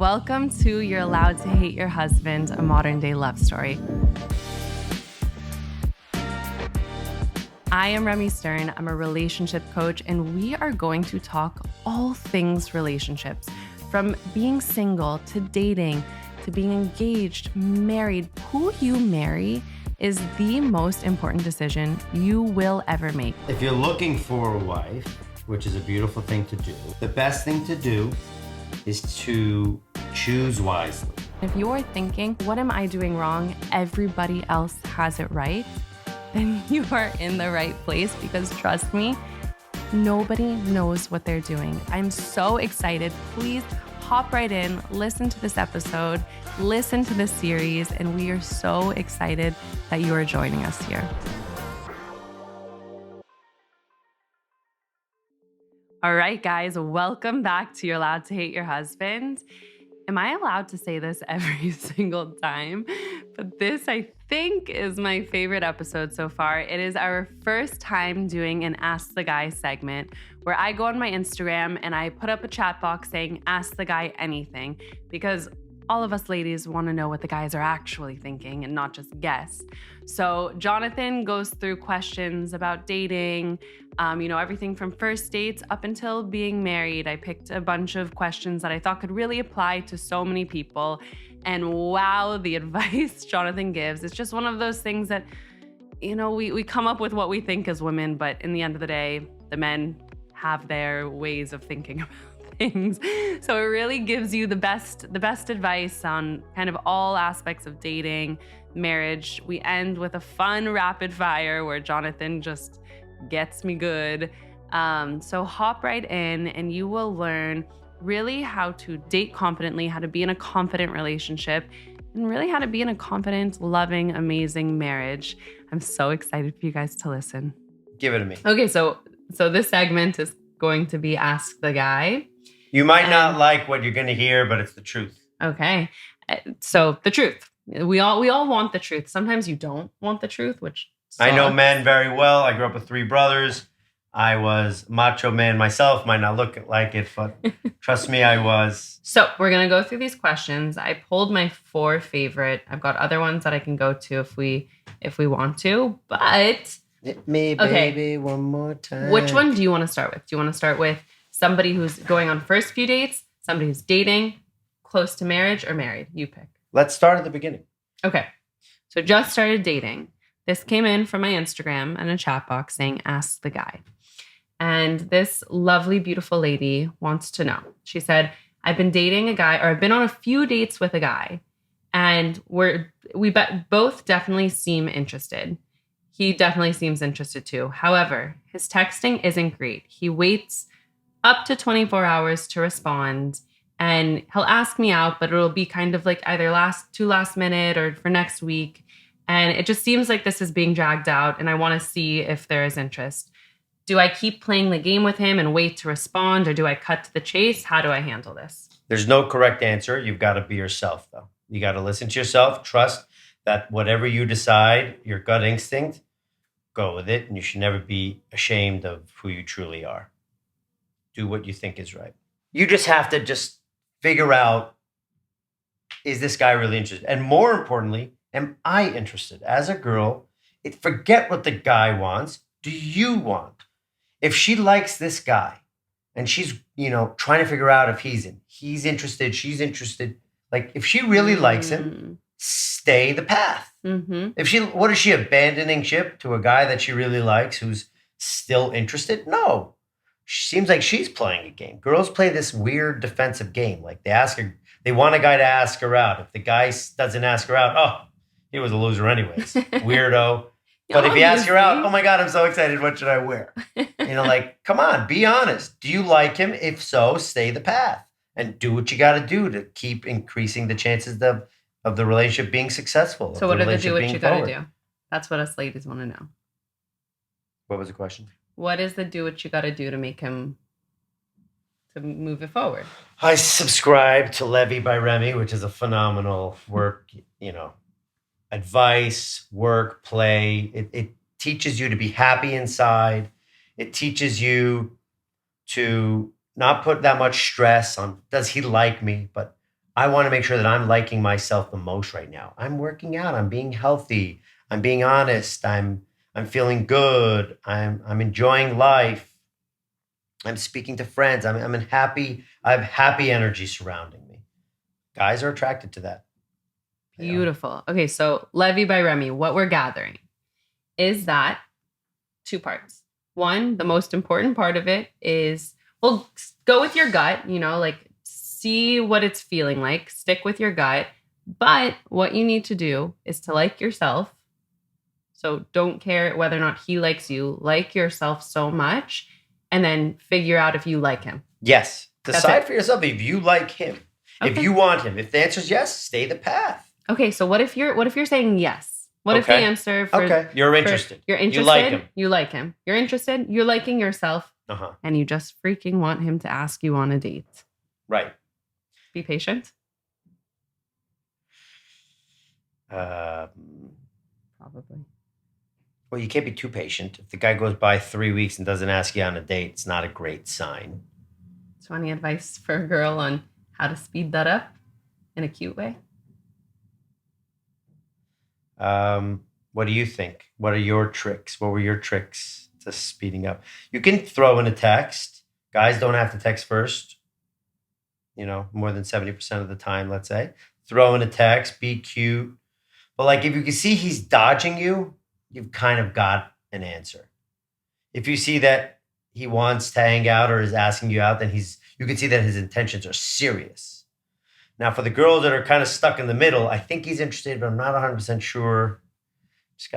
Welcome to You're Allowed to Hate Your Husband, a modern day love story. I am Remy Stern. I'm a relationship coach, and we are going to talk all things relationships, from being single to dating to being engaged, married. Who you marry is the most important decision you will ever make. If you're looking for a wife, which is a beautiful thing to do, the best thing to do is to choose wisely. If you're thinking, what am I doing wrong? Everybody else has it right. Then you are in the right place, because trust me, nobody knows what they're doing. I'm so excited. Please hop right in, listen to this episode, listen to this series, and we are so excited that you are joining us here. All right, guys, welcome back to You're Allowed to Hate Your Husband. Am I allowed to say this every single time? But this, I think, is my favorite episode so far. It is our first time doing an Ask the Guy segment where I go on my Instagram and I put up a chat box saying, ask the guy anything, because all of us ladies want to know what the guys are actually thinking and not just guess. So Jonathan goes through questions about dating, everything from first dates up until being married. I picked a bunch of questions that I thought could really apply to so many people. And wow, the advice Jonathan gives, it's just one of those things that, we come up with what we think as women, but in the end of the day, the men have their ways of thinking about things. So it really gives you the best advice on kind of all aspects of dating, marriage. We end with a fun rapid fire where Jonathan just gets me good. So hop right in and you will learn really how to date confidently, how to be in a confident relationship, and really how to be in a confident, loving, amazing marriage. I'm so excited for you guys to listen. Give it to me. Okay, so this segment is going to be Ask the Guy. You might not like what you're going to hear, but it's the truth. Okay. So the truth. We all want the truth. Sometimes you don't want the truth, which sucks. I know men very well. I grew up with 3 brothers. I was macho man myself. Might not look like it, but trust me, I was. So we're going to go through these questions. I pulled my 4 favorite. I've got other ones that I can go to if we want to, but Hit me, baby, one more time. Which one do you want to start with? Do you want to start with somebody who's going on first few dates, somebody who's dating, close to marriage, or married? You pick. Let's start at the beginning. Okay. So just started dating. This came in from my Instagram and a chat box saying, ask the guy. And this lovely, beautiful lady wants to know. She said, I've been dating a guy, or I've been on a few dates with a guy, and we both definitely seem interested. He definitely seems interested too. However, his texting isn't great. He waits up to 24 hours to respond, and he'll ask me out, but it'll be kind of like either last minute or for next week. And it just seems like this is being dragged out, and I want to see if there is interest. Do I keep playing the game with him and wait to respond, or do I cut to the chase? How do I handle this? There's no correct answer. You've got to be yourself, though. You got to listen to yourself, trust that whatever you decide, your gut instinct, go with it. And you should never be ashamed of who you truly are. Do what you think is right. You just have to just figure out, is this guy really interested? And more importantly, am I interested? As a girl, forget what the guy wants. Do you want? If she likes this guy and she's, trying to figure out if he's interested, she's interested. Like, if she really likes him, stay the path. Mm-hmm. What is she, abandoning ship to a guy that she really likes who's still interested? No. She seems like she's playing a game. Girls play this weird defensive game. Like, they want a guy to ask her out. If the guy doesn't ask her out, he was a loser anyways. Weirdo. But if he asks her out, oh my God, I'm so excited. What should I wear? Come on, be honest. Do you like him? If so, stay the path and do what you got to do to keep increasing the chances of the relationship being successful. So what are the do what you got to do? That's what us ladies want to know. What was the question? What is the do what you got to do to make him, to move it forward? I subscribe to Levy by Remy, which is a phenomenal work, advice, work, play. It teaches you to be happy inside. It teaches you to not put that much stress on, does he like me? But I want to make sure that I'm liking myself the most right now. I'm working out. I'm being healthy. I'm being honest. I'm feeling good. I'm enjoying life. I'm speaking to friends. I'm in happy. I have happy energy surrounding me. Guys are attracted to that. They are. Beautiful. Okay, so Levy by Remy, what we're gathering is that two parts. One, the most important part of it is, well, go with your gut, like see what it's feeling like, stick with your gut. But what you need to do is to like yourself. So don't care whether or not he likes you, like yourself so much, and then figure out if you like him. Yes. That's Decide it. for yourself if you like him. If Okay. you want him. If the answer is yes, stay the path. Okay, so what if you're saying yes? What if the Okay. answer for Okay. You're interested. you're interested, You like him. you like him. You're interested, you're liking yourself, Uh-huh. and you just freaking want him to ask you on a date. Right. Be patient. Probably. Well, you can't be too patient. If the guy goes by 3 weeks and doesn't ask you on a date, it's not a great sign. So any advice for a girl on how to speed that up in a cute way? What do you think? What are your tricks? What were your tricks to speeding up? You can throw in a text. Guys don't have to text first, more than 70% of the time, let's say. Throw in a text, be cute. But like if you can see he's dodging you, you've kind of got an answer. If you see that he wants to hang out or is asking you out, then you can see that his intentions are serious. Now, for the girls that are kind of stuck in the middle, I think he's interested, but I'm not 100% sure. Just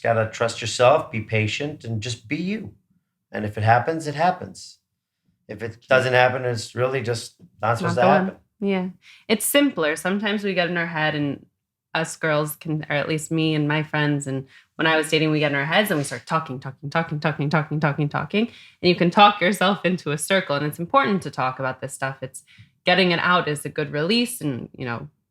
gotta trust yourself, be patient, and just be you. And if it happens, it happens. If it doesn't happen, it's really just not supposed to happen. Yeah. It's simpler. Sometimes we get in our head, and us girls can, or at least me and my friends, and when I was dating, we get in our heads and we start talking. And you can talk yourself into a circle. And it's important to talk about this stuff. It's getting it out is a good release, and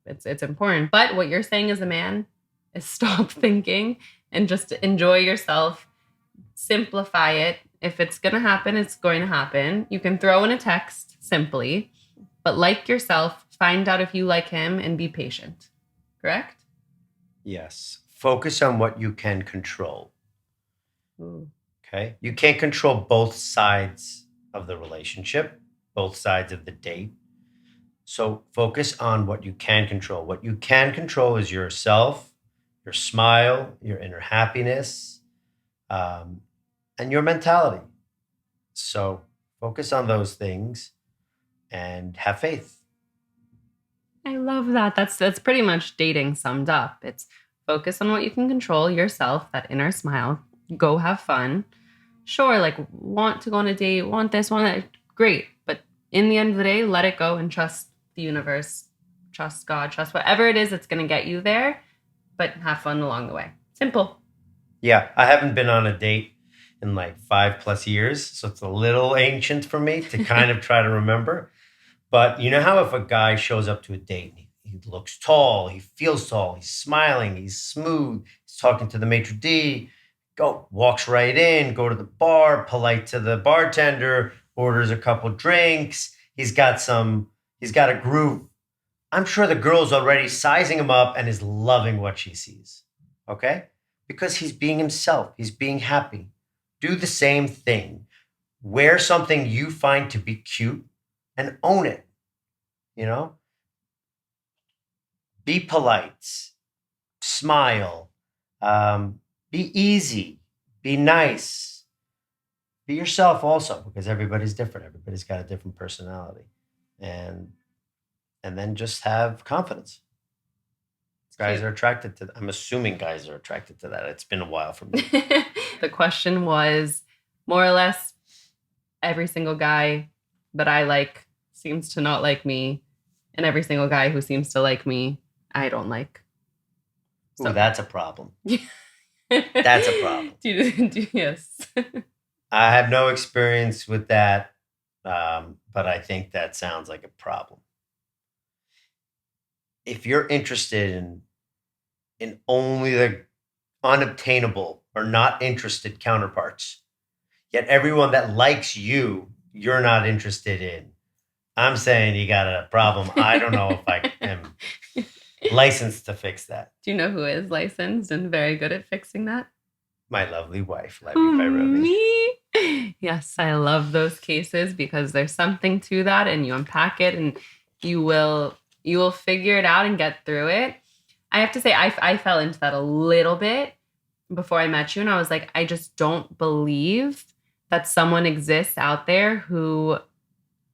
it's important. But what you're saying as a man is stop thinking and just enjoy yourself. Simplify it. If it's going to happen, it's going to happen. You can throw in a text simply, but like yourself, find out if you like him and be patient. Correct? Yes. Focus on what you can control. Ooh. Okay. You can't control both sides of the relationship, both sides of the date. So focus on what you can control. What you can control is yourself, your smile, your inner happiness, and your mentality. So focus on those things and have faith. I love that. That's pretty much dating summed up. It's focus on what you can control, yourself, that inner smile. Go have fun. Sure, like want to go on a date, want this, want that. Great. But in the end of the day, let it go and trust the universe, trust God, trust whatever it is that's going to get you there, but have fun along the way. Simple. Yeah, I haven't been on a date in like 5+ years, so it's a little ancient for me to kind of try to remember. But you know how if a guy shows up to a date, he looks tall, he feels tall, he's smiling, he's smooth, he's talking to the maitre d', walks right in, go to the bar, polite to the bartender, orders a couple drinks, he's got a groove. I'm sure the girl's already sizing him up and is loving what she sees. Okay? Because he's being himself, he's being happy. Do the same thing. Wear something you find to be cute and own it. Be polite, smile, be easy, be nice, be yourself also, because everybody's different. Everybody's got a different personality, and then just have confidence. Guys are attracted to that. I'm assuming guys are attracted to that. It's been a while for me. The question was more or less every single guy that I like seems to not like me, and every single guy who seems to like me, I don't like. So that's a problem. That's a problem. Yes. I have no experience with that, but I think that sounds like a problem. If you're interested in only the unobtainable or not interested counterparts, yet everyone that likes you, you're not interested in, I'm saying you got a problem. I don't know if I am licensed to fix that. Do you know who is licensed and very good at fixing that? My lovely wife, Levy Who, Bayroni. me? Yes, I love those cases because there's something to that, and you unpack it, and you will figure it out and get through it. I have to say, I fell into that a little bit before I met you, and I was like, I just don't believe that someone exists out there who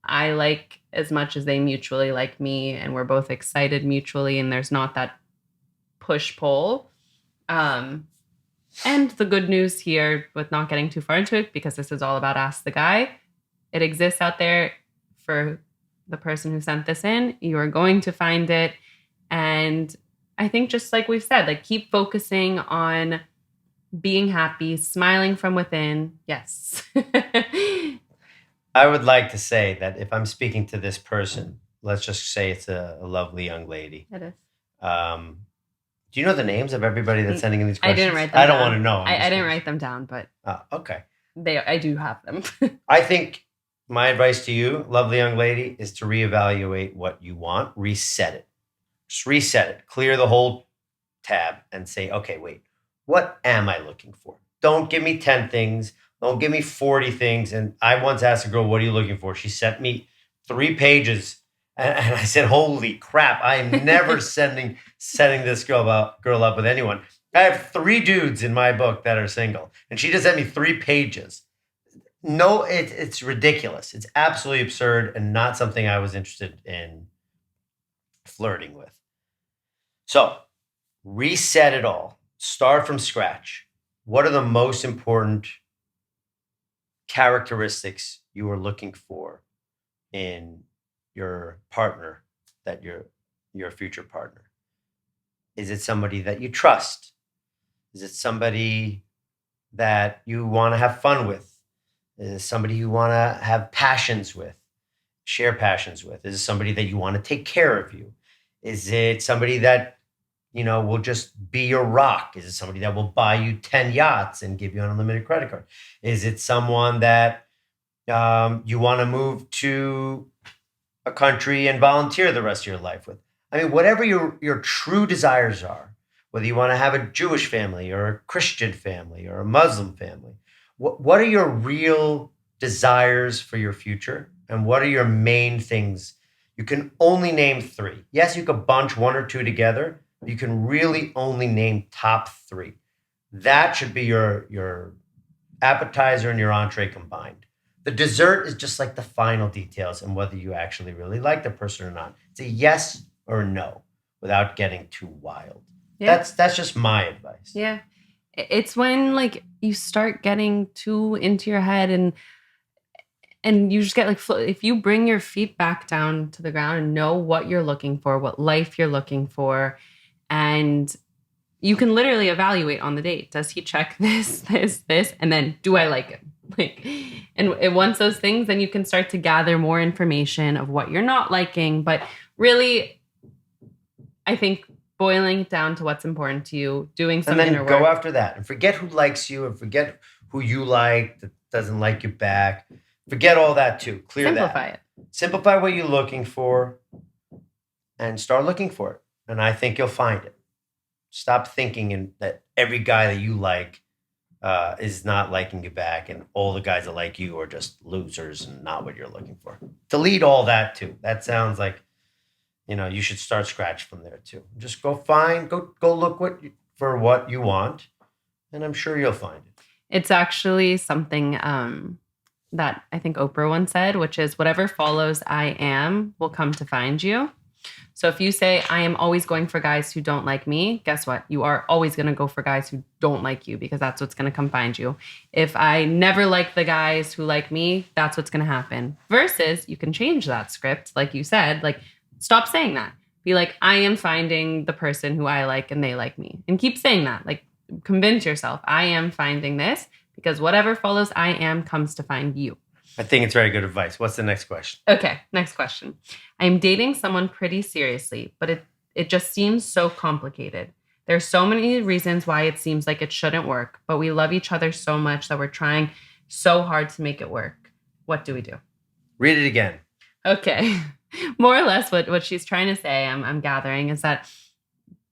I like as much as they mutually like me, and we're both excited mutually, and there's not that push-pull. And the good news here, with not getting too far into it, because this is all about Ask the Guy, it exists out there for the person who sent this in. You are going to find it. And I think, just like we've said, like, keep focusing on being happy, smiling from within. Yes. I would like to say that if I'm speaking to this person, let's just say it's a lovely young lady. It is. Do you know the names of everybody that's sending in these questions? I didn't write them down. I don't want to know. I didn't write them down, but okay. I do have them. I think my advice to you, lovely young lady, is to reevaluate what you want, reset it. Just reset it. Clear the whole tab and say, okay, wait, what am I looking for? Don't give me 10 things. Don't give me 40 things. And I once asked a girl, what are you looking for? She sent me 3 pages. And I said, holy crap, I am never setting this girl up with anyone. I have 3 dudes in my book that are single. And she just sent me 3 pages. No, it's ridiculous. It's absolutely absurd and not something I was interested in flirting with. So reset it all. Start from scratch. What are the most important characteristics you are looking for in your partner, that your future partner? Is it somebody that you trust? Is it somebody that you want to have fun with? Is it somebody you want to have passions with, share passions with? Is it somebody that you want to take care of you? Is it somebody that, will just be your rock? Is it somebody that will buy you 10 yachts and give you an unlimited credit card? Is it someone that you want to move to a country and volunteer the rest of your life with? I mean, whatever your true desires are, whether you want to have a Jewish family or a Christian family or a Muslim family, what are your real desires for your future? And what are your main things? You can only name 3. Yes, you could bunch 1 or 2 together. But you can really only name top 3. That should be your appetizer and your entree combined. The dessert is just like the final details and whether you actually really like the person or not. It's a yes or a no without getting too wild. Yeah. That's just my advice. Yeah. It's when, like, you start getting too into your head and you just get like, if you bring your feet back down to the ground and know what you're looking for, what life you're looking for, and you can literally evaluate on the date. Does he check this, and then do I like him? And once those things, then you can start to gather more information of what you're not liking. But really, I think boiling it down to what's important to you, doing some inner work. And then go after that and forget who likes you and forget who you like that doesn't like you back. Forget all that too. Simplify it. Simplify what you're looking for and start looking for it. And I think you'll find it. Stop thinking that every guy that you like is not liking you back and all the guys that like you are just losers and not what you're looking for. Delete all that too. That sounds like, you should start scratch from there too. Just go look for what you want, and I'm sure you'll find it. It's actually something that I think Oprah once said, which is whatever follows I am will come to find you. So if you say, I am always going for guys who don't like me, guess what? You are always going to go for guys who don't like you because that's what's going to come find you. If I never like the guys who like me, that's what's going to happen. Versus you can change that script. Like you said, like, stop saying that. Be like, I am finding the person who I like and they like me. And keep saying that. Like, convince yourself, I am finding this because whatever follows I am comes to find you. I think it's very good advice. What's the next question? Okay, next question. I'm dating someone pretty seriously, but it just seems so complicated. There's so many reasons why it seems like it shouldn't work, but we love each other so much that we're trying so hard to make it work. What do we do? Read it again. Okay. More or less what she's trying to say, I'm gathering, is that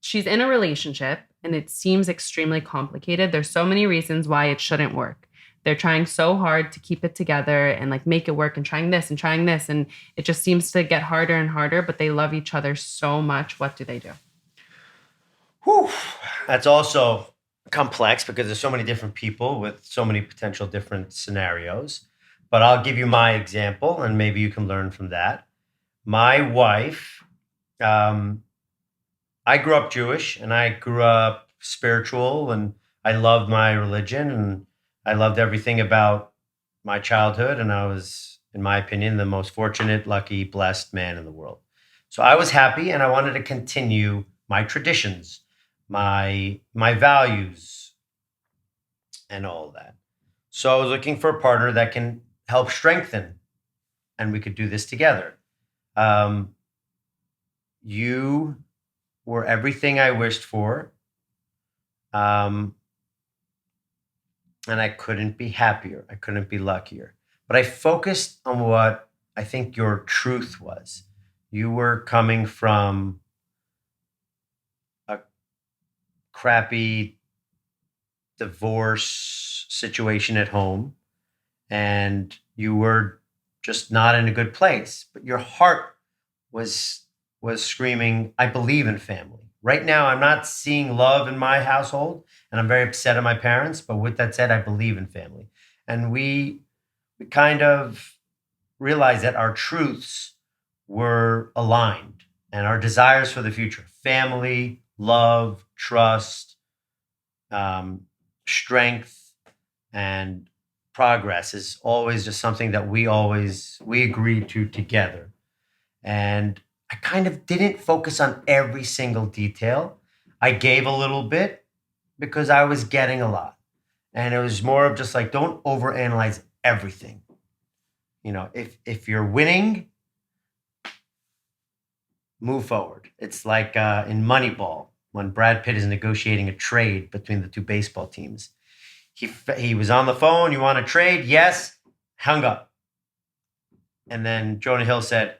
she's in a relationship and it seems extremely complicated. There's so many reasons why it shouldn't work. They're trying so hard to keep it together and like make it work and trying this and trying this. And it just seems to get harder and harder, but they love each other so much. What do they do? Whew. That's also complex because there's so many different people with so many potential different scenarios. But I'll give you my example and maybe you can learn from that. My wife, I grew up Jewish and I grew up spiritual and I loved my religion and I loved everything about my childhood. And I was, in my opinion, the most fortunate, lucky, blessed man in the world. So I was happy and I wanted to continue my traditions, my values, and all that. So I was looking for a partner that can help strengthen, and we could do this together. Um, you were everything I wished for, um, and I couldn't be happier. I couldn't be luckier. But I focused on what I think your truth was. You were coming from a crappy divorce situation at home, and you were just not in a good place. But your heart was screaming, I believe in family. Right now, I'm not seeing love in my household, and I'm very upset at my parents. But with that said, I believe in family. And we kind of realized that our truths were aligned and our desires for the future, family, love, trust, strength, and progress is always just something that we agreed to together. And I kind of didn't focus on every single detail. I gave a little bit because I was getting a lot. And it was more of just like, don't overanalyze everything. You know, if you're winning, move forward. It's like in Moneyball when Brad Pitt is negotiating a trade between the two baseball teams. He was on the phone. You want to trade? Yes. Hung up. And then Jonah Hill said,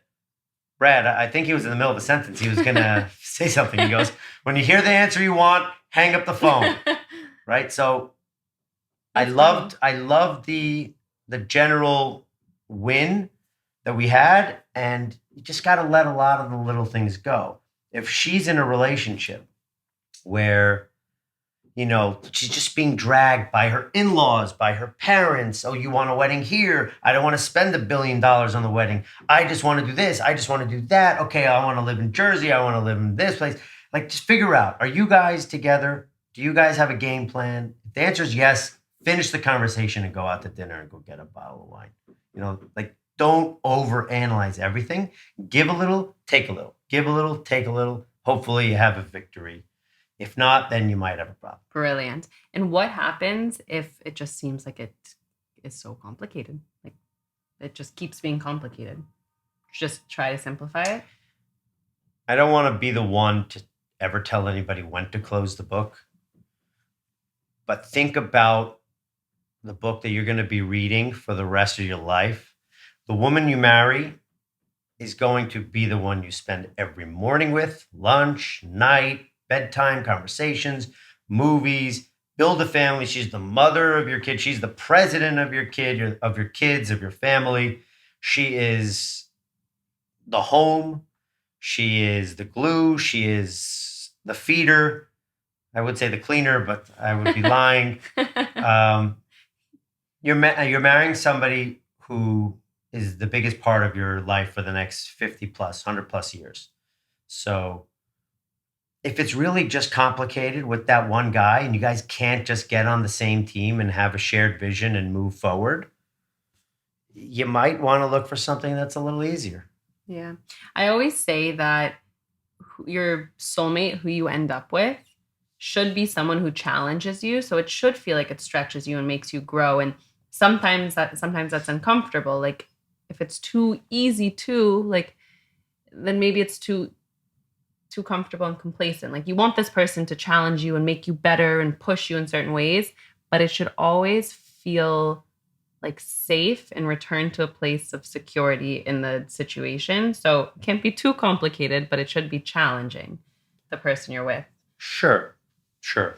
Brad, I think he was in the middle of a sentence. He was going to say something. He goes, when you hear the answer you want, hang up the phone. Right. So I loved the general win that we had. And you just got to let a lot of the little things go. If she's in a relationship where, you know, she's just being dragged by her in-laws, by her parents. Oh, you want a wedding here? I don't want to spend $1 billion on the wedding. I just want to do this. I just want to do that. Okay, I want to live in Jersey. I want to live in this place. Like, just figure out, are you guys together? Do you guys have a game plan? If the answer is yes, finish the conversation and go out to dinner and go get a bottle of wine. You know, like, don't overanalyze everything. Give a little, take a little. Give a little, take a little. Hopefully you have a victory. If not, then you might have a problem. Brilliant. And what happens if it just seems like it is so complicated? Like it just keeps being complicated. Just try to simplify it. I don't want to be the one to ever tell anybody when to close the book. But think about the book that you're going to be reading for the rest of your life. The woman you marry is going to be the one you spend every morning with, lunch, night, bedtime conversations, movies, build a family. She's the mother of your kid. She's the president of your kid, of your kids, of your family. She is the home. She is the glue. She is the feeder. I would say the cleaner, but I would be lying. You're marrying somebody who is the biggest part of your life for the next 50 plus, 100 plus years. So if it's really just complicated with that one guy and you guys can't just get on the same team and have a shared vision and move forward, you might want to look for something that's a little easier. Yeah. I always say that your soulmate, who you end up with, should be someone who challenges you. So it should feel like it stretches you and makes you grow. And sometimes that's uncomfortable. Like if it's too easy to, like, then maybe it's too comfortable and complacent. Like you want this person to challenge you and make you better and push you in certain ways, but it should always feel like safe and return to a place of security in the situation. So it can't be too complicated, but it should be challenging, the person you're with. Sure.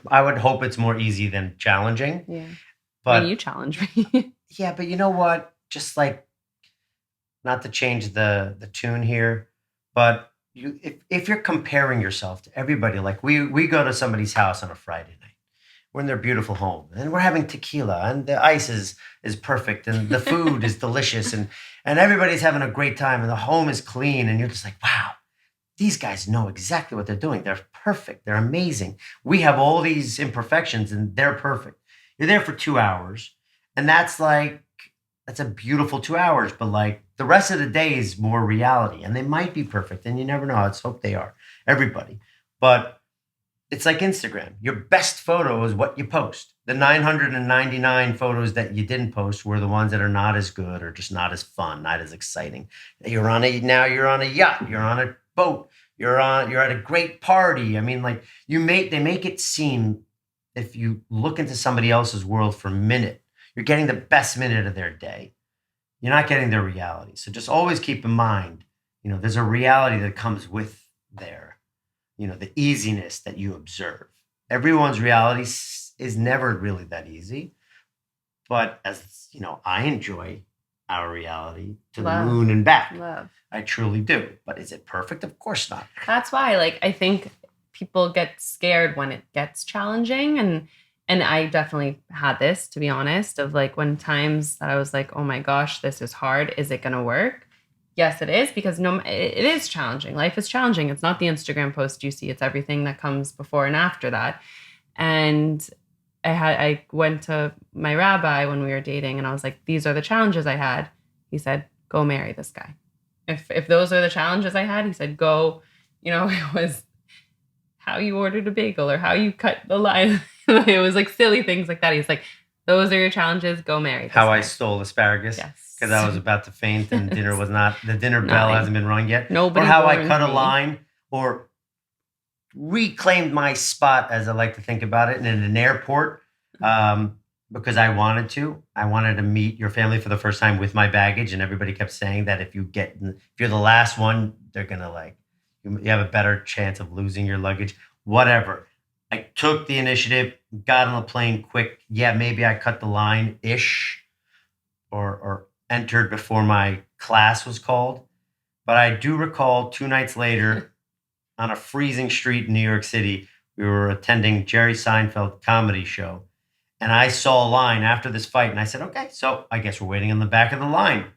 I would hope it's more easy than challenging. Yeah. But you challenge me. yeah, but you know what? Just like, not to change the tune here, but if you're comparing yourself to everybody, like we go to somebody's house on a Friday night. We're in their beautiful home and we're having tequila and the ice is perfect and the food is delicious and everybody's having a great time and the home is clean and you're just like, wow, these guys know exactly what they're doing. They're perfect. They're amazing. We have all these imperfections and they're perfect. You're there for 2 hours and that's a beautiful 2 hours, but like the rest of the day is more reality and they might be perfect and you never know. Let's hope they are, everybody. But it's like Instagram. Your best photo is what you post. The 999 photos that you didn't post were the ones that are not as good or just not as fun, not as exciting. You're on a yacht, you're on a boat, you're at a great party. I mean, like they make it seem, if you look into somebody else's world for a minute, you're getting the best minute of their day. You're not getting their reality. So just always keep in mind, there's a reality that comes with the easiness that you observe. Everyone's reality is never really that easy. But as I enjoy our reality to the moon and back. Love. I truly do. But is it perfect? Of course not. That's why, I think people get scared when it gets challenging. And I definitely had this, to be honest, of when times that I was like, oh my gosh, this is hard. Is it going to work? Yes, it is, because it is challenging. Life is challenging. It's not the Instagram post you see. It's everything that comes before and after that. And I went to my rabbi when we were dating and I was like, these are the challenges I had. He said, go marry this guy. If those are the challenges I had, he said, go, it was how you ordered a bagel or how you cut the line. It was silly things like that. He's like, those are your challenges. Go marry this How guy. I stole asparagus. Yes. Because I was about to faint and the dinner bell Nothing. hasn't been rung yet. Nobody or how I warned cut a me. line or reclaimed my spot, as I like to think about it, in an airport because I wanted to. I wanted to meet your family for the first time with my baggage, and everybody kept saying that if you're the last one, they're gonna you have a better chance of losing your luggage. Whatever. I took the initiative, got on the plane quick. Yeah, maybe I cut the line ish, or entered before my class was called. But I do recall 2 nights later on a freezing street in New York City, we were attending Jerry Seinfeld comedy show. And I saw a line after this fight. And I said, okay, so I guess we're waiting on the back of the line.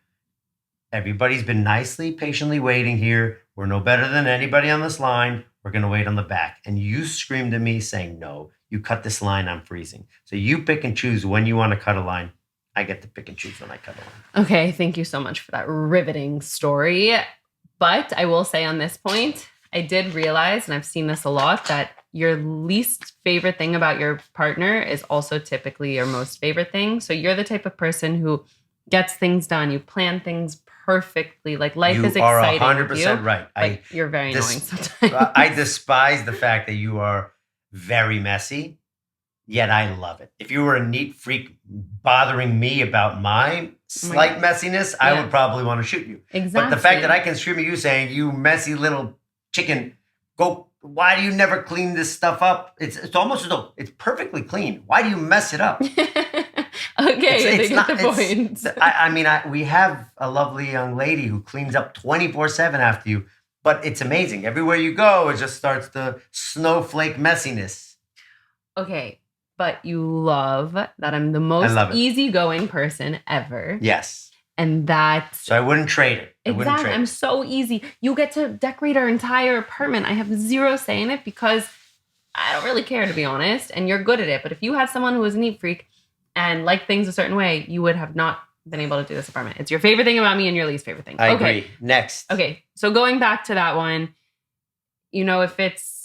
Everybody's been nicely, patiently waiting here. We're no better than anybody on this line. We're going to wait on the back. And you screamed at me saying, no, you cut this line, I'm freezing. So you pick and choose when you want to cut a line. I get to pick and choose when I cut a line. Okay, thank you so much for that riveting story. But I will say on this point, I did realize, and I've seen this a lot, that your least favorite thing about your partner is also typically your most favorite thing. So you're the type of person who gets things done. You plan things perfectly. Life is exciting. You are 100% right. But you're very annoying sometimes. I despise the fact that you are very messy. Yet I love it. If you were a neat freak bothering me about my slight messiness, I would probably want to shoot you. Exactly. But the fact that I can scream at you saying, you messy little chicken, why do you never clean this stuff up? It's almost as though it's perfectly clean. Why do you mess it up? Okay, I get the point. We have a lovely young lady who cleans up 24/7 after you, but it's amazing. Everywhere you go, it just starts the snowflake messiness. Okay. But you love that I'm the most easygoing person ever. Yes. And so I wouldn't trade it. Exactly. I'm so easy. You get to decorate our entire apartment. I have zero say in it because I don't really care, to be honest. And you're good at it. But if you had someone who was a neat freak and liked things a certain way, you would have not been able to do this apartment. It's your favorite thing about me and your least favorite thing. I agree. Next. Okay. So going back to that one, if it's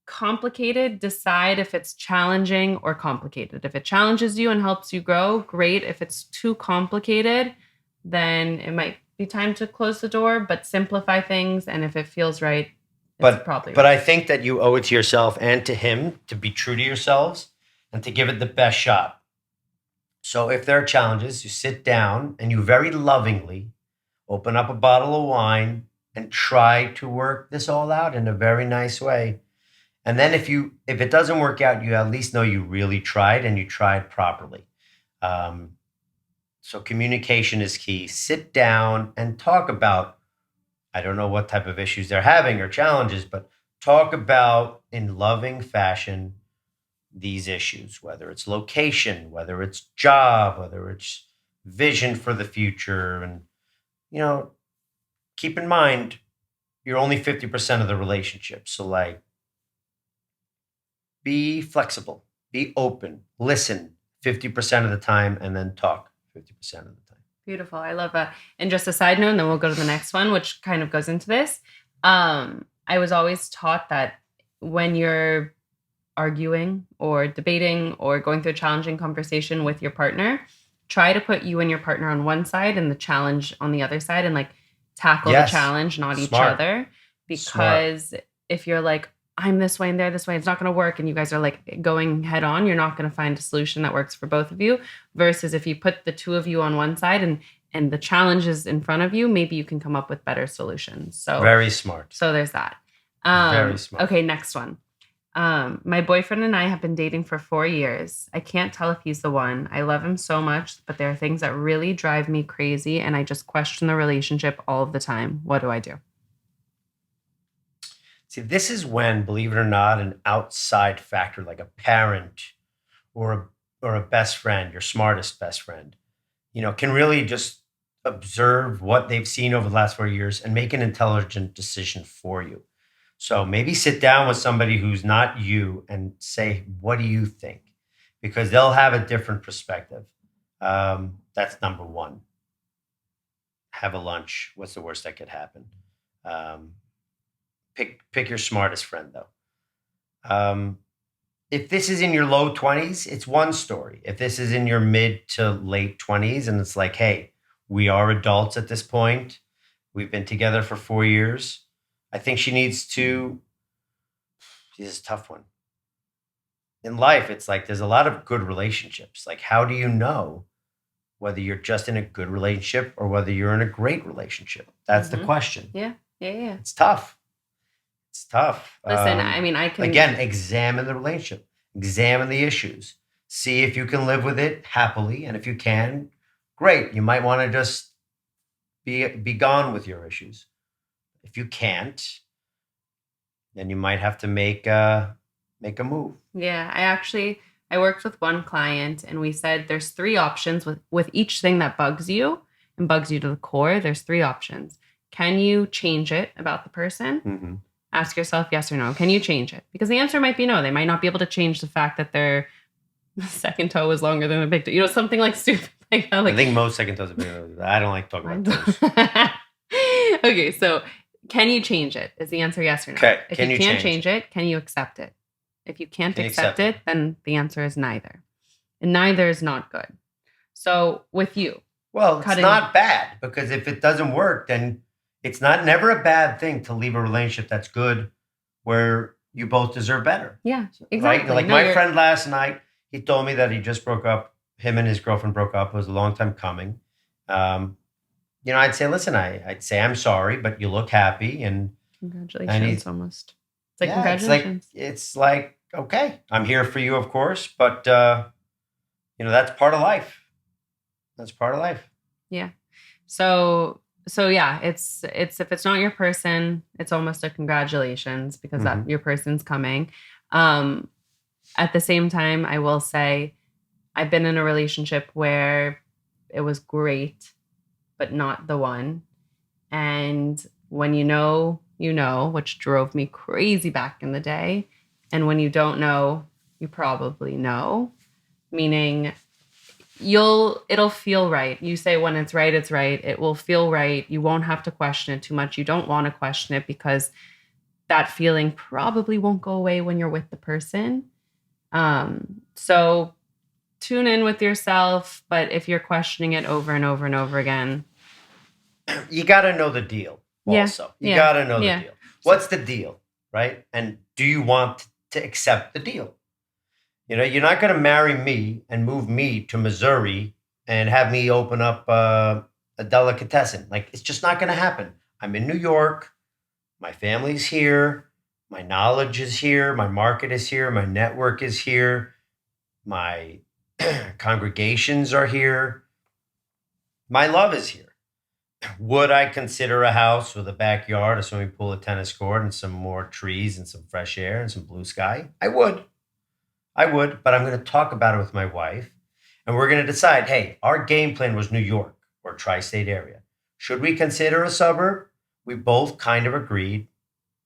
complicated, decide if it's challenging or complicated. If it challenges you and helps you grow, great. If it's too complicated, then it might be time to close the door, but simplify things. And if it feels right, it's probably right. But I think that you owe it to yourself and to him to be true to yourselves and to give it the best shot. So if there are challenges, you sit down and you very lovingly open up a bottle of wine and try to work this all out in a very nice way. And then if it doesn't work out, you at least know you really tried and you tried properly. Um, so communication is key. Sit down and talk about, I don't know what type of issues they're having or challenges, but talk about in loving fashion these issues, whether it's location, whether it's job, whether it's vision for the future. And, you know, keep in mind, you're only 50% of the relationship. So, like, be flexible, be open, listen 50% of the time, and then talk 50% of the time. Beautiful. I love that. And just a side note, and then we'll go to the next one, which kind of goes into this. I was always taught that when you're arguing or debating or going through a challenging conversation with your partner, try to put you and your partner on one side and the challenge on the other side, and like tackle the challenge, not each other. Because if you're like, I'm this way and they're this way, it's not going to work, and you guys are like going head on, you're not going to find a solution that works for both of you. Versus if you put the two of you on one side and the challenge is in front of you, maybe you can come up with better solutions. So very smart. So there's that. Very smart. Okay, next one. My boyfriend and I have been dating for 4 years. I can't tell if he's the one. I love him so much, but there are things that really drive me crazy, and I just question the relationship all of the time. What do I do? See, this is when, believe it or not, an outside factor like a parent or a best friend, your smartest best friend, can really just observe what they've seen over the last 4 years and make an intelligent decision for you. So maybe sit down with somebody who's not you and say, what do you think? Because they'll have a different perspective. That's number one. Have a lunch. What's the worst that could happen? Pick your smartest friend, though. If this is in your low 20s, it's one story. If this is in your mid to late 20s and it's like, hey, we are adults at this point. We've been together for 4 years. I think she needs to, this is a tough one. In life, it's like there's a lot of good relationships. Like, how do you know whether you're just in a good relationship or whether you're in a great relationship? That's the question. Yeah. It's tough. Listen, I can... Again, examine the relationship. Examine the issues. See if you can live with it happily. And if you can, great. You might want to just be gone with your issues. If you can't, then you might have to make a move. Yeah, I worked with one client and we said there's 3 options with each thing that bugs you and bugs you to the core. There's 3 options. Can you change it about the person? Mm-hmm. Ask yourself yes or no. Can you change it? Because the answer might be no. They might not be able to change the fact that their second toe is longer than their big toe. Something like stupid like that. Like, I think most second toes are bigger. I don't like talking about toes. Okay, so can you change it? Is the answer yes or no? Okay. If you can't change it, can you accept it? If you can't accept it, then the answer is neither. And neither is not good. So with you. Well, it's not bad, because if it doesn't work, then it's never a bad thing to leave a relationship that's good where you both deserve better. Yeah, exactly. Right? Like my friend last night, he told me that he just broke up. Him and his girlfriend broke up. It was a long time coming. I'd say, listen, I'd say I'm sorry, but you look happy. And congratulations, almost. It's like, congratulations. It's like, okay, I'm here for you, of course, but that's part of life. That's part of life. Yeah. So yeah, it's if it's not your person, it's almost a congratulations, because that your person's coming. At the same time, I will say I've been in a relationship where it was great, but not the one. And when you know, which drove me crazy back in the day. And when you don't know, you probably know, meaning it'll feel right. You say when it's right, it's right. It will feel right. You won't have to question it too much. You don't want to question it because that feeling probably won't go away when you're with the person. So tune in with yourself. But if you're questioning it over and over and over again, you got to know the deal. Also, you got to know the deal. What's the deal, right? And do you want to accept the deal? You're not going to marry me and move me to Missouri and have me open up a delicatessen. Like, it's just not going to happen. I'm in New York. My family's here. My knowledge is here. My market is here. My network is here. My congregations are here. My love is here. Would I consider a house with a backyard, a swimming pool, a tennis court, and some more trees and some fresh air and some blue sky? I would. But I'm going to talk about it with my wife, and we're going to decide, hey, our game plan was New York or tri-state area. Should we consider a suburb? We both kind of agreed.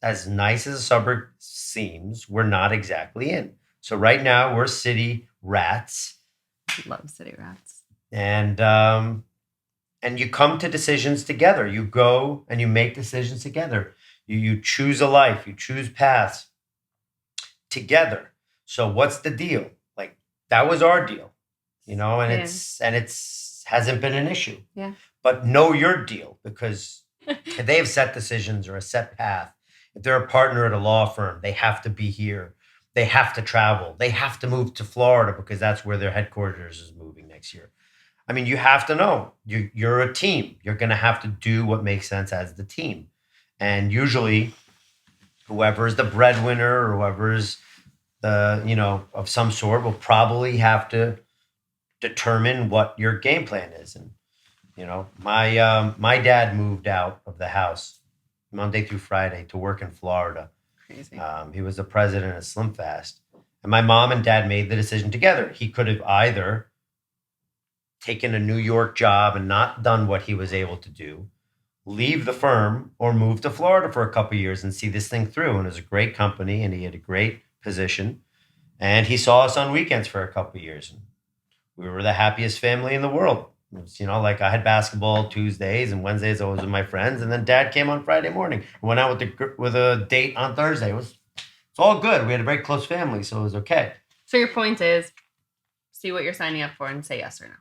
As nice as a suburb seems, we're not exactly in. So right now we're city rats. Love city rats. And you come to decisions together. You go and you make decisions together. You choose a life. You choose paths together. So what's the deal? Like, that was our deal, and it's hasn't been an issue. Yeah. But know your deal, because if they have set decisions or a set path, if they're a partner at a law firm, they have to be here. They have to travel. They have to move to Florida because that's where their headquarters is moving next year. I mean, you have to know you're a team. You're going to have to do what makes sense as the team. And usually whoever is the breadwinner or whoever is of some sort will probably have to determine what your game plan is. And, my dad moved out of the house Monday through Friday to work in Florida. Crazy. He was the president of Slim Fast. And my mom and dad made the decision together. He could have either taken a New York job and not done what he was able to do, leave the firm, or move to Florida for a couple of years and see this thing through. And it was a great company, and he had a great position. And he saw us on weekends for a couple of years. And we were the happiest family in the world. It was, like I had basketball Tuesdays and Wednesdays I was with my friends. And then dad came on Friday morning. Went out with a date on Thursday. It's all good. We had a very close family, so it was okay. So your point is, see what you're signing up for and say yes or no.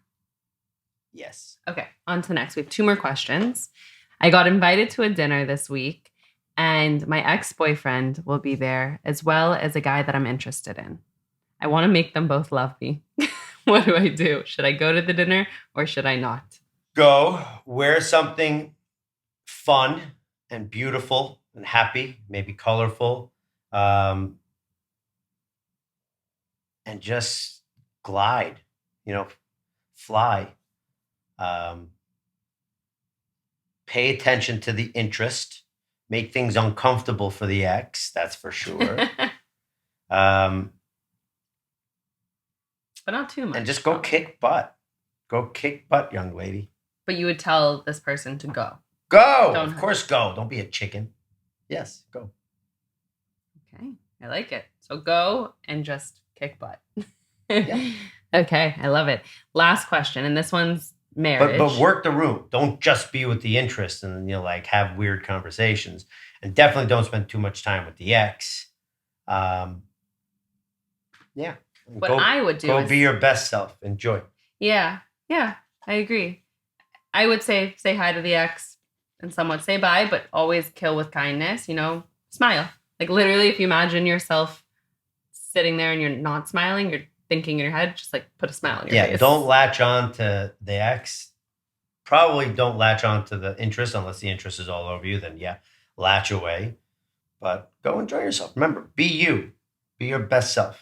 Yes. Okay, on to the next. We have 2 more questions. I got invited to a dinner this week, and my ex-boyfriend will be there, as well as a guy that I'm interested in. I want to make them both love me. What do I do? Should I go to the dinner or should I not? Go. Wear something fun and beautiful and happy, maybe colorful, and just glide, fly. Pay attention to the interest. Make things uncomfortable for the ex, that's for sure. But not too much. And just go kick butt. Go kick butt, young lady. But you would tell this person to go. Go! Of course, go. Don't be a chicken. Yes, go. Okay, I like it. So go and just kick butt. Yeah. Okay, I love it. Last question, and this one's marriage. But work the room. Don't just be with the interest and have weird conversations. And definitely don't spend too much time with the ex. Yeah. What I would do is be your best self. Enjoy. Yeah, I agree. I would say hi to the ex and somewhat say bye, but always kill with kindness. Smile. Like, literally, if you imagine yourself sitting there and you're not smiling, you're thinking in your head, just like put a smile on your face. Yeah, don't latch on to the ex. Probably don't latch on to the interest unless the interest is all over you. Then latch away. But go enjoy yourself. Remember, be you. Be your best self.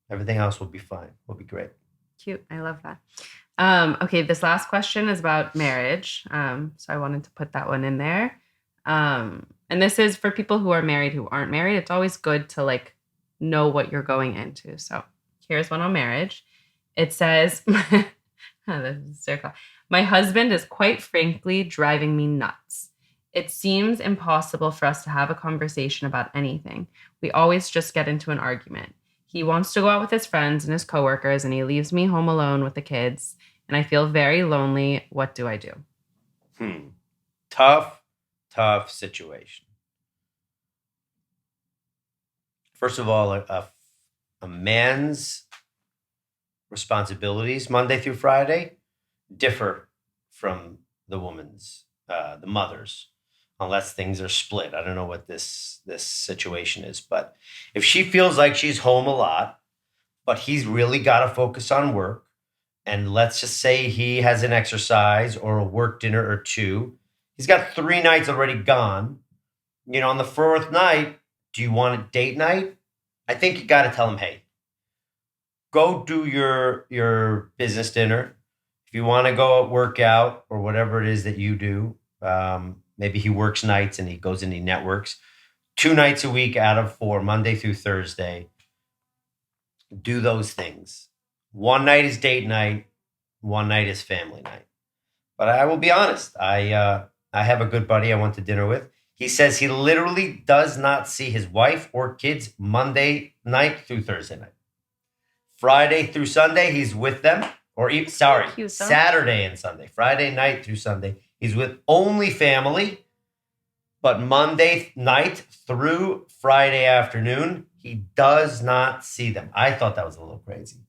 Everything else will be fine. Will be great. Cute. I love that. Okay, this last question is about marriage. So I wanted to put that one in there. And this is for people who are married, who aren't married. It's always good to know what you're going into. So here's one on marriage. It says, my husband is quite frankly driving me nuts. It seems impossible for us to have a conversation about anything. We always just get into an argument. He wants to go out with his friends and his coworkers, and he leaves me home alone with the kids, and I feel very lonely. What do I do? Tough situation. First of all, a man's responsibilities Monday through Friday differ from the woman's, the mother's, unless things are split. I don't know what this situation is, but if she feels like she's home a lot, but he's really got to focus on work. And let's just say he has an exercise or a work dinner or two. He's got 3 nights already gone. On the fourth night, do you want a date night? I think you got to tell him, hey, go do your business dinner. If you want to go work out or whatever it is that you do, maybe he works nights and he goes and he networks. 2 nights a week out of 4, Monday through Thursday. Do those things. One night is date night. One night is family night. But I will be honest. I have a good buddy I went to dinner with. He says he literally does not see his wife or kids Monday night through Thursday night. Friday through Sunday, he's with them. Saturday and Sunday. Friday night through Sunday, he's with only family. But Monday night through Friday afternoon, he does not see them. I thought that was a little crazy.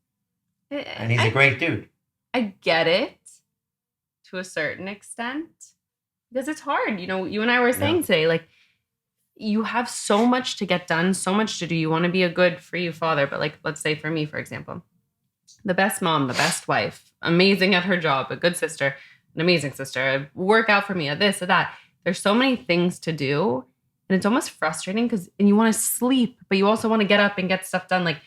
And he's a great dude. I get it to a certain extent because it's hard. You and I were saying today, like, you have so much to get done, so much to do. You want to be a good for you father. But like, let's say for me, for example, the best mom, the best wife, amazing at her job, a good sister, an amazing sister, work out for me, a this, a that. There's so many things to do. And it's almost frustrating and you want to sleep, but you also want to get up and get stuff done. Like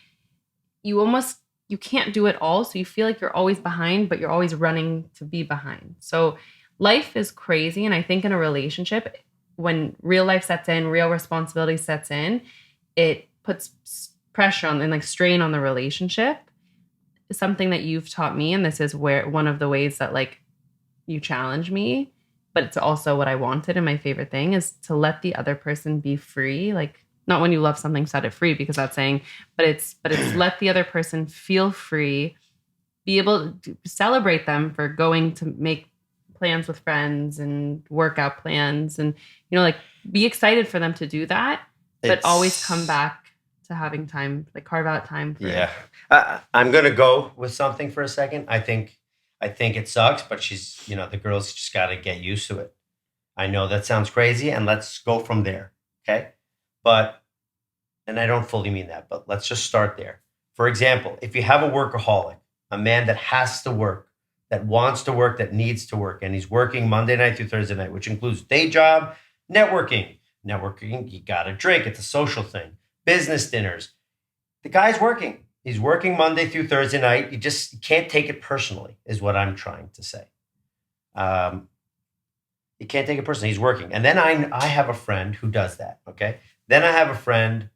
you can't do it all. So you feel like you're always behind, but you're always running to be behind. So life is crazy. And I think in a relationship, when real life sets in, real responsibility sets in, it puts pressure on and like strain on the relationship. Something that you've taught me, and this is where one of the ways that like you challenge me, but it's also what I wanted. And my favorite thing is to let the other person be free. Like, not when you love something, set it free, because that's saying, but it's let the other person feel free, be able to celebrate them for going to make plans with friends and workout plans and, like be excited for them to do that, but always come back to having time, like carve out time for it. I'm going to go with something for a second. I think it sucks, but she's, the girl's just got to get used to it. I know that sounds crazy, and let's go from there. Okay. And I don't fully mean that, but let's just start there. For example, if you have a workaholic, a man that has to work, that wants to work, that needs to work, and he's working Monday night through Thursday night, which includes day job, networking, you got to drink. It's a social thing. Business dinners. The guy's working. He's working Monday through Thursday night. You can't take it personally, is what I'm trying to say. You can't take it personally. He's working. And then I have a friend who does that, okay? Then I have a friend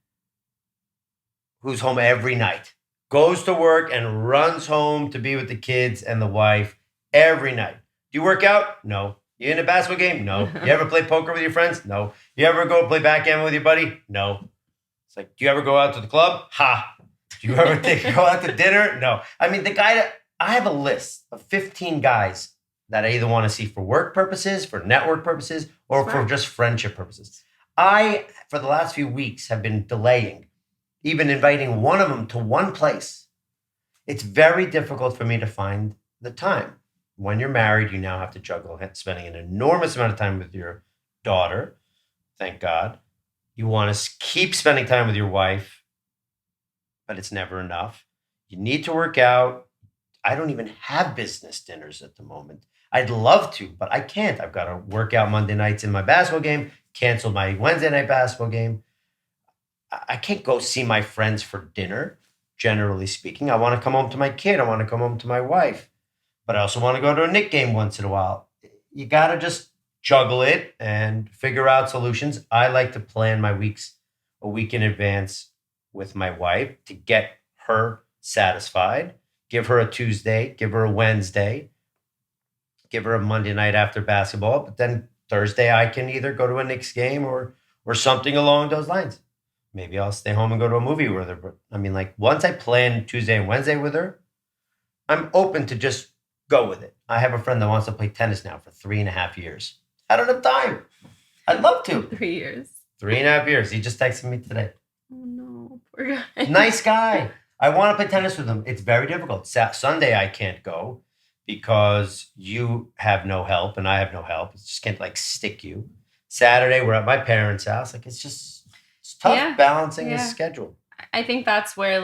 who's home every night, goes to work and runs home to be with the kids and the wife every night. Do you work out? No. You in a basketball game? No. You ever play poker with your friends? No. You ever go play backgammon with your buddy? No. It's like, do you ever go out to the club? Ha. Do you ever go out to dinner? No. I mean, I have a list of 15 guys that I either want to see for work purposes, for network purposes, or for just friendship purposes. I, for the last few weeks, have been delaying, even inviting one of them to one place. It's very difficult for me to find the time. When you're married, you now have to juggle spending an enormous amount of time with your daughter. Thank God. You want to keep spending time with your wife, but it's never enough. You need to work out. I don't even have business dinners at the moment. I'd love to, but I can't. I've got to work out Monday nights in my basketball game, cancel my Wednesday night basketball game. I can't go see my friends for dinner, generally speaking. I want to come home to my kid. I want to come home to my wife. But I also want to go to a Knick game once in a while. You got to just juggle it and figure out solutions. I like to plan my weeks a week in advance with my wife to get her satisfied. Give her a Tuesday, give her a Wednesday, give her a Monday night after basketball. But then Thursday, I can either go to a Knicks game or something along those lines. Maybe I'll stay home and go to a movie with her. But I mean, like, once I plan Tuesday and Wednesday with her, I'm open to just go with it. I have a friend that wants to play tennis now for 3.5 years. I don't have time. I'd love to. 3 years. 3.5 years. He just texted me today. Oh, no. Poor guy. Nice guy. I want to play tennis with him. It's very difficult. Sunday, I can't go because you have no help and I have no help. It just can't stick you. Saturday, we're at my parents' house. It's tough balancing his schedule. I think that's where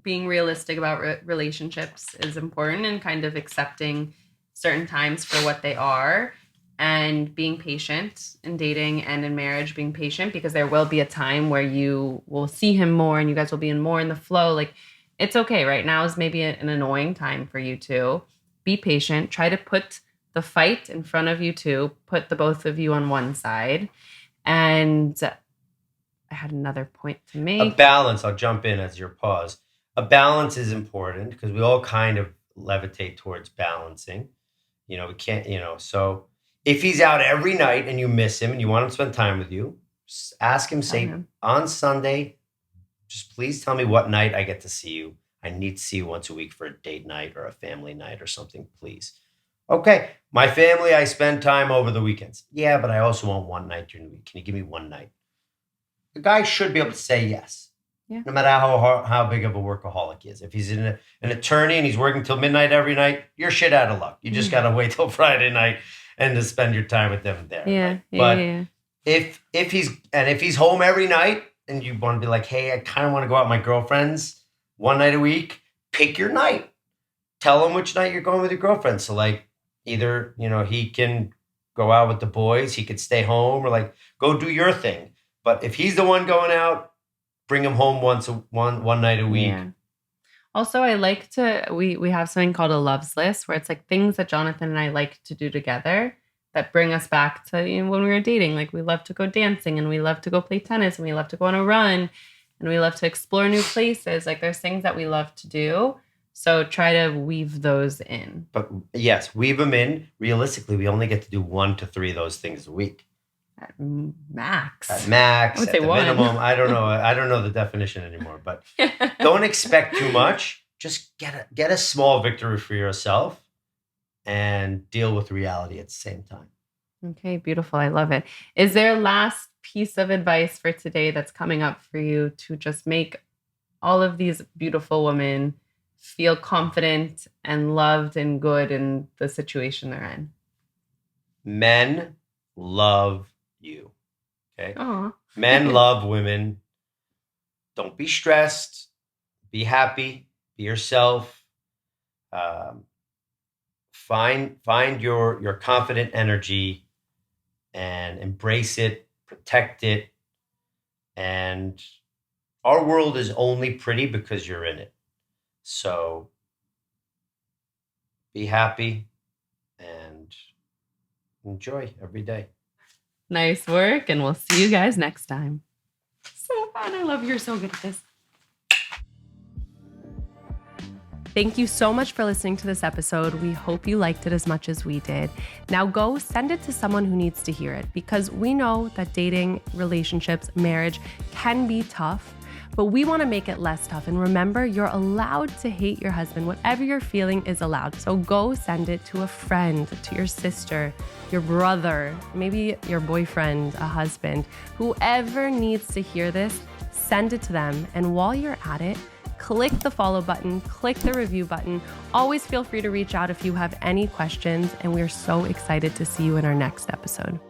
being realistic about relationships is important, and kind of accepting certain times for what they are, and being patient in dating and in marriage, being patient, because there will be a time where you will see him more and you guys will be more in the flow. Like, it's okay. Right now is maybe an annoying time for you two. Be patient. Try to put the fight in front of you two. Put the both of you on one side. And I had another point to A make. balance, I'll jump in as your pause. A balance is important because we all kind of levitate towards balancing. We can't, so if he's out every night and you miss him and you want him to spend time with you, ask him, say, on Sunday, just please tell me what night I get to see you. I need to see you once a week for a date night or a family night or something, please. Okay, my family, I spend time over the weekends. Yeah, but I also want one night during the week. Can you give me one night? The guy should be able to say yes, no matter how big of a workaholic he is. If he's an attorney and he's working till midnight every night, you're shit out of luck. You just got to wait till Friday night and to spend your time with them there. Yeah, right? But if he's home every night and you want to be like, hey, I kind of want to go out with my girlfriends one night a week, pick your night. Tell him which night you're going with your girlfriend. So like either, he can go out with the boys, he could stay home, or like go do your thing. But if he's the one going out, bring him home one night a week. Yeah. Also, I like to, we have something called a loves list, where it's like things that Jonathan and I like to do together that bring us back to when we were dating. Like, we love to go dancing, and we love to go play tennis, and we love to go on a run, and we love to explore new places. Like, there's things that we love to do. So try to weave those in. But yes, weave them in. Realistically, we only get to do 1 to 3 of those things a week. At max. At max. I would at say the 1. minimum. I don't know. I don't know the definition anymore. But don't expect too much. Just get a small victory for yourself and deal with reality at the same time. Okay, beautiful. I love it. Is there a last piece of advice for today that's coming up for you to just make all of these beautiful women feel confident and loved and good in the situation they're in? Men love you. Okay. Aww. Men love women. Don't be stressed. Be happy. Be yourself. Find your confident energy and embrace it. Protect it. And our world is only pretty because you're in it. So be happy and enjoy every day. Nice work, and we'll see you guys next time. So fun. I love you're so good at this. Thank you so much for listening to this episode. We hope you liked it as much as we did. Now go send it to someone who needs to hear it, because we know that dating, relationships, marriage can be tough, but we want to make it less tough. And remember, you're allowed to hate your husband. Whatever you're feeling is allowed. So go send it to a friend, to your sister, your brother, maybe your boyfriend, a husband, whoever needs to hear this, send it to them. And while you're at it, click the follow button, click the review button. Always feel free to reach out if you have any questions. And we're so excited to see you in our next episode.